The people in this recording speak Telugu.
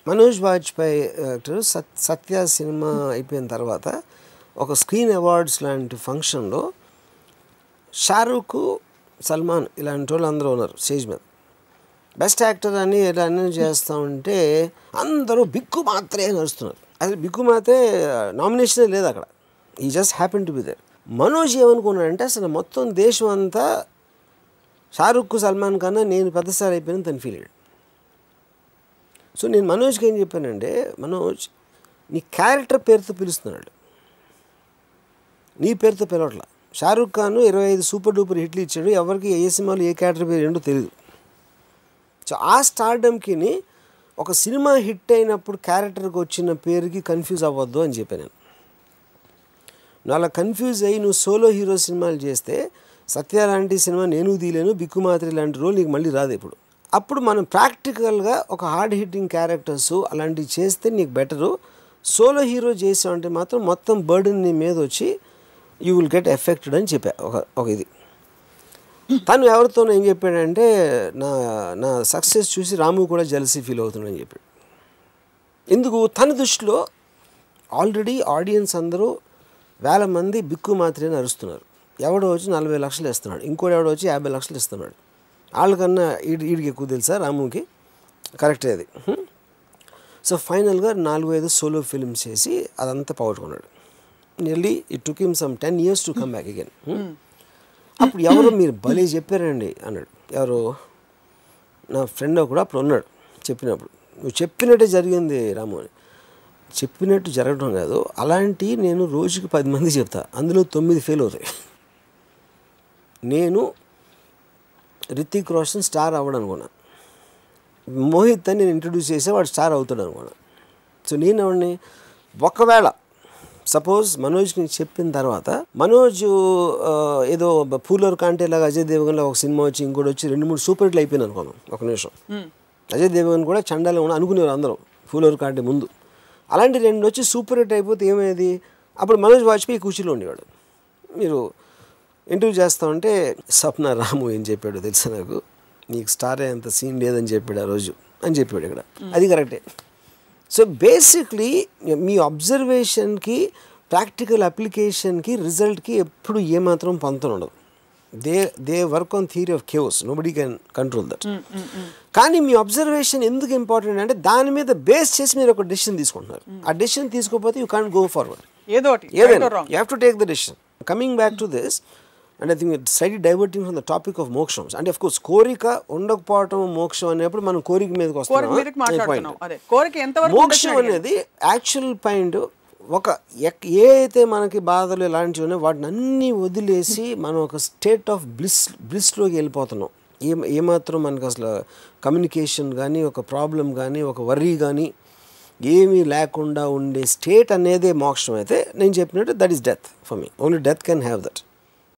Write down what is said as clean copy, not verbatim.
మనోజ్ వాజ్పేయి సత్య సినిమా అయిపోయిన తర్వాత ఒక స్క్రీన్ అవార్డ్స్ లాంటి ఫంక్షన్లో షారూఖ్, సల్మాన్ ఇలాంటి వాళ్ళు అందరూ ఉన్నారు స్టేజ్ మీద. బెస్ట్ యాక్టర్ అని ఇలా అన్నీ చేస్తూ ఉంటే అందరూ బిక్కు మాత్రే నడుస్తున్నారు. అసలు బిక్కు మాత్రే నామినేషనే లేదు అక్కడ. ఈ just happen to be there. Manoj ఏమనుకున్నాడంటే అసలు మొత్తం దేశం అంతా షారూఖ్, సల్మాన్ కన్నా నేను పెద్దసారి అయిపోయినా తను ఫీల్ అయ్యాడు. సో నేను మనోజ్కి ఏం చెప్పానంటే, మనోజ్ నీ క్యారెక్టర్ పేరుతో పిలుస్తున్నాడు, నీ పేరుతో పిలవట్లా. షారూఖ్ ఖాన్ 25 సూపర్ డూపర్ హిట్లు ఇచ్చాడు, ఎవరికి ఏ సినిమాలో ఏ క్యారెక్టర్ పేరు ఏంటో తెలియదు. సో ఆ స్టార్డమ్కి ఒక సినిమా హిట్ అయినప్పుడు క్యారెక్టర్కి వచ్చిన పేరుకి కన్ఫ్యూజ్ అవ్వద్దు అని చెప్పాను నేను. నువ్వు అలా కన్ఫ్యూజ్ అయ్యి నువ్వు సోలో హీరో సినిమాలు చేస్తే సత్య లాంటి సినిమా నేను తీయలేను, బిక్కుమాత్రి లాంటి రోల్ నీకు మళ్ళీ రాదు. ఇప్పుడు అప్పుడు మనం ప్రాక్టికల్గా ఒక హార్డ్ హిట్టింగ్ క్యారెక్టర్స్ అలాంటివి చేస్తే నీకు బెటరు. సోలో హీరో చేసావంటే మాత్రం మొత్తం బర్డెన్ నీ మీద వచ్చి యూ విల్ గెట్ ఎఫెక్టెడ్ అని చెప్పా. ఒక ఇది తను ఎవరితోనో ఏం చెప్పాడంటే, నా సక్సెస్ చూసి రాము కూడా జెలసీ ఫీల్ అవుతున్నాడని చెప్పాడు. ఎందుకు? తన దృష్టిలో ఆల్రెడీ ఆడియన్స్ అందరూ వేల మంది బిక్కు మాత్రమే అరుస్తున్నారు. ఎవడో వచ్చి 40 లక్షలు ఇస్తున్నాడు, ఇంకోటి ఎవడో వచ్చి 50 లక్షలు ఇస్తున్నాడు. వాళ్ళకన్నా వీడికి ఎక్కువ తెలుసా రాముకి? కరెక్టే అది. సో ఫైనల్గా 4-5 సోలో ఫిల్మ్స్ చేసి అదంతా పోగొట్టుకున్నాడు. Nearly it took him some 10 years to come back again. అప్పుడు ఎవరో మీరు భలే చెప్పారండి అన్నాడు. ఎవరో నా ఫ్రెండ్ కూడా అప్పుడు ఉన్నాడు. చెప్పినప్పుడు నువ్వు చెప్పినట్టే జరిగింది రాము అని. చెప్పినట్టు జరగడం కాదు, అలాంటి నేను రోజుకి 10 మంది చెప్తా, అందులో 9 ఫెయిల్ అవుతాయి. నేను రితిక్ రోషన్ స్టార్ అవ్వడం అనుకున్నా, మోహిత్ అని నేను ఇంట్రడ్యూస్ చేసే వాడు స్టార్ అవుతాడు అనుకున్నా. సో నేను ఎవరిని ఒకవేళ సపోజ్ మనోజ్కి చెప్పిన తర్వాత మనోజ్ ఏదో పూలర్ కాంటేలాగా అజయ్ దేవగన్లో ఒక సినిమా వచ్చి ఇంకోటి వచ్చి 2-3 సూపర్ హిట్లు అయిపోయింది అనుకున్నాం. ఒక నిమిషం అజయ్ దేవగన్ కూడా చండాలం కూడా అనుకునేవారు అందరూ పూలర్ కాంటే ముందు. అలాంటి 2 వచ్చి సూపర్ హిట్ అయిపోతే ఏమయ్యేది? అప్పుడు మనోజ్ వాజ్పేయి కూర్చీలో ఉండేవాడు. మీరు ఇంటర్వ్యూ చేస్తామంటే స్వప్న రాము ఏం చెప్పాడు తెలుసా నాకు, నీకు స్టార్ అంత సీన్ లేదని చెప్పాడు ఆ రోజు అని చెప్పాడు ఇక్కడ. అది కరెక్టే. సో బేసిక్లీ మీ అబ్జర్వేషన్కి ప్రాక్టికల్ అప్లికేషన్కి రిజల్ట్కి ఎప్పుడు ఏమాత్రం పొంతన ఉండదు. They work on theory of caves, nobody can control that. కానీ మీ అబ్జర్వేషన్ ఎందుకు ఇంపార్టెంట్ అంటే దాని మీద బేస్ చేసి మీరు ఒక డెసిషన్ తీసుకుంటున్నారు. ఆ డెసిషన్ తీసుకోకపోతే యూ కాంట్ గో ఫార్వర్డ్. ఏదైనా you have to take the decision. Coming back to this, and I think it slightly diverting from the topic of మోక్షం. అంటే అఫ్ కోర్స్ కోరిక ఉండకపోవటం మోక్షం అనేప్పుడు మనం కోరిక మీదకి వస్తాం. మోక్షం అనేది యాక్చువల్ పాయింట్ ఒక ఏ అయితే మనకి బాధలు ఇలాంటివి ఉన్నాయో వాటిని అన్నీ వదిలేసి మనం ఒక స్టేట్ ఆఫ్ బ్లిస్లోకి వెళ్ళిపోతున్నాం. ఏమాత్రం మనకు అసలు కమ్యూనికేషన్ కానీ ఒక ప్రాబ్లం కానీ ఒక వర్రీ కానీ ఏమీ లేకుండా ఉండే స్టేట్ అనేదే మోక్షం అయితే నేను చెప్పినట్టు that is death for me. Only death can have that.